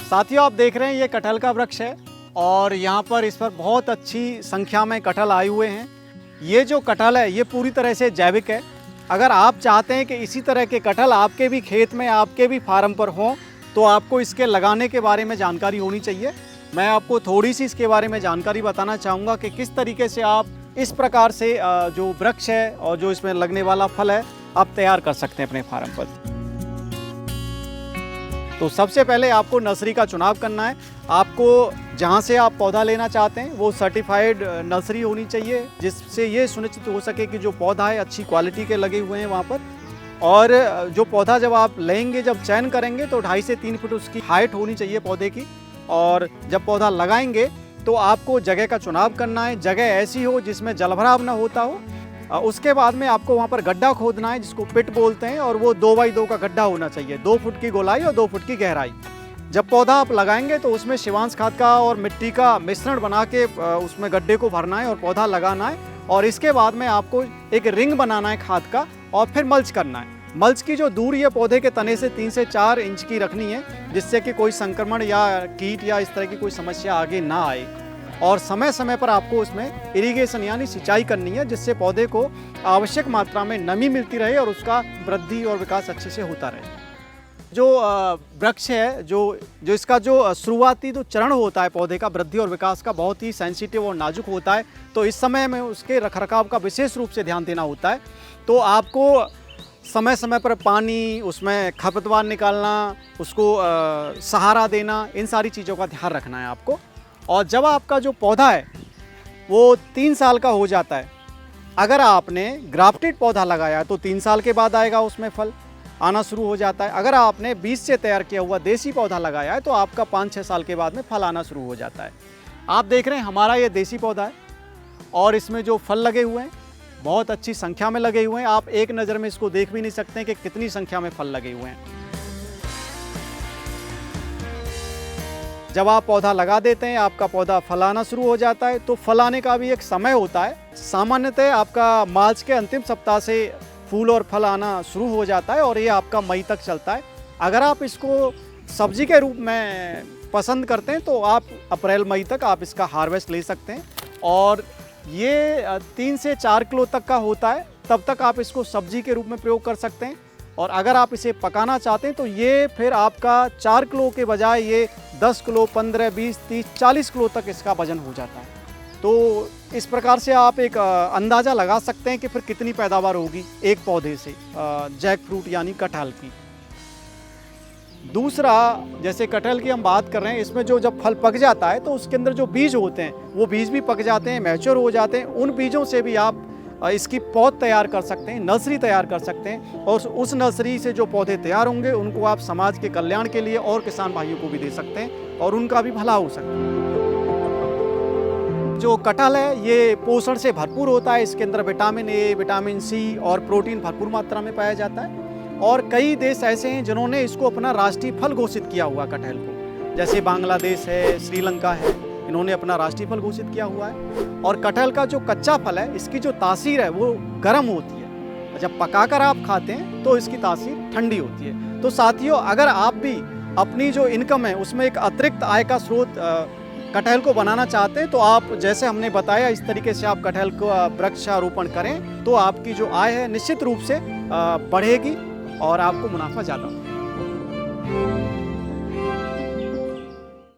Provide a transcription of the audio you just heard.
साथियों, आप देख रहे हैं ये कटहल का वृक्ष है और यहाँ पर इस पर बहुत अच्छी संख्या में कटहल आए हुए हैं। ये जो कटहल है ये पूरी तरह से जैविक है। अगर आप चाहते हैं कि इसी तरह के कटहल आपके भी खेत में, आपके भी फार्म पर हों, तो आपको इसके लगाने के बारे में जानकारी होनी चाहिए। मैं आपको थोड़ी सी इसके बारे में जानकारी बताना चाहूँगा कि किस तरीके से आप इस प्रकार से जो वृक्ष है और जो इसमें लगने वाला फल है आप तैयार कर सकते हैं अपने फार्म पर। तो सबसे पहले आपको नर्सरी का चुनाव करना है। आपको जहाँ से आप पौधा लेना चाहते हैं वो सर्टिफाइड नर्सरी होनी चाहिए, जिससे ये सुनिश्चित हो सके कि जो पौधा है अच्छी क्वालिटी के लगे हुए हैं वहाँ पर। और जो पौधा जब आप लेंगे, जब चयन करेंगे, तो 2.5 से 3 फुट उसकी हाइट होनी चाहिए पौधे की। और जब पौधा लगाएंगे तो आपको जगह का चुनाव करना है। जगह ऐसी हो जिसमें जलभराव ना होता हो। उसके बाद में आपको वहाँ पर गड्ढा खोदना है, जिसको पिट बोलते हैं, और वो 2 बाई 2 का गड्ढा होना चाहिए, 2 फुट की गोलाई और 2 फुट की गहराई। जब पौधा आप लगाएंगे तो उसमें शिवांश खाद का और मिट्टी का मिश्रण बना के उसमें गड्ढे को भरना है और पौधा लगाना है। और इसके बाद में आपको एक रिंग बनाना है खाद का और फिर मल्च करना है। मल्च की जो दूरी है पौधे के तने से 3 से 4 इंच की रखनी है, जिससे कि कोई संक्रमण या कीट या इस तरह की कोई समस्या आगे ना आए। और समय समय पर आपको उसमें इरिगेशन यानी सिंचाई करनी है, जिससे पौधे को आवश्यक मात्रा में नमी मिलती रहे और उसका वृद्धि और विकास अच्छे से होता रहे। जो वृक्ष है, जो इसका जो शुरुआती जो चरण होता है पौधे का वृद्धि और विकास का, बहुत ही सेंसिटिव और नाजुक होता है। तो इस समय में उसके रखरखाव का विशेष रूप से ध्यान देना होता है। तो आपको समय समय पर पानी, उसमें खरपतवार निकालना, उसको सहारा देना, इन सारी चीज़ों का ध्यान रखना है आपको। और जब आपका जो पौधा है वो 3 साल का हो जाता है, अगर आपने ग्राफ्टेड पौधा लगाया तो 3 साल के बाद आएगा, उसमें फल आना शुरू हो जाता है। अगर आपने बीज से तैयार किया हुआ देसी पौधा लगाया है तो आपका 5-6 साल के बाद में फल आना शुरू हो जाता है। आप देख रहे हैं हमारा ये देसी पौधा है और इसमें जो फल लगे हुए हैं बहुत अच्छी संख्या में लगे हुए हैं। आप एक नज़र में इसको देख भी नहीं सकते हैं कि कितनी संख्या में फल लगे हुए हैं। जब आप पौधा लगा देते हैं, आपका पौधा फलाना शुरू हो जाता है। तो फलाने का भी एक समय होता है। सामान्यतः आपका मार्च के अंतिम सप्ताह से फूल और फल आना शुरू हो जाता है और ये आपका मई तक चलता है। अगर आप इसको सब्जी के रूप में पसंद करते हैं तो आप अप्रैल मई तक आप इसका हार्वेस्ट ले सकते हैं। और ये 3 से 4 किलो तक का होता है, तब तक आप इसको सब्जी के रूप में प्रयोग कर सकते हैं। और अगर आप इसे पकाना चाहते हैं तो ये फिर आपका 4 किलो के बजाय ये 10 किलो, 15, 20, 30, 40 किलो तक इसका वजन हो जाता है। तो इस प्रकार से आप एक अंदाज़ा लगा सकते हैं कि फिर कितनी पैदावार होगी एक पौधे से, जैक फ्रूट यानी कटहल की। दूसरा, जैसे कटहल की हम बात कर रहे हैं, इसमें जो जब फल पक जाता है तो उसके अंदर जो बीज होते हैं वो बीज भी पक जाते हैं, मैच्योर हो जाते हैं। उन बीजों से भी आप इसकी पौध तैयार कर सकते हैं, नर्सरी तैयार कर सकते हैं। और उस नर्सरी से जो पौधे तैयार होंगे उनको आप समाज के कल्याण के लिए और किसान भाइयों को भी दे सकते हैं और उनका भी भला हो सकता है। जो कटहल है ये पोषण से भरपूर होता है। इसके अंदर विटामिन ए, विटामिन सी और प्रोटीन भरपूर मात्रा में पाया जाता है। और कई देश ऐसे हैं जिन्होंने इसको अपना राष्ट्रीय फल घोषित किया हुआ कटहल को, जैसे बांग्लादेश है, श्रीलंका है, इन्होंने अपना राष्ट्रीय फल घोषित किया हुआ है। और कटहल का जो कच्चा फल है, इसकी जो तासीर है वो गर्म होती है। जब पकाकर आप खाते हैं तो इसकी तासीर ठंडी होती है। तो साथियों, अगर आप भी अपनी जो इनकम है उसमें एक अतिरिक्त आय का स्रोत कटहल को बनाना चाहते हैं तो आप, जैसे हमने बताया, इस तरीके से आप कटहल को वृक्षारोपण करें तो आपकी जो आय है निश्चित रूप से बढ़ेगी और आपको मुनाफा ज़्यादा होगा।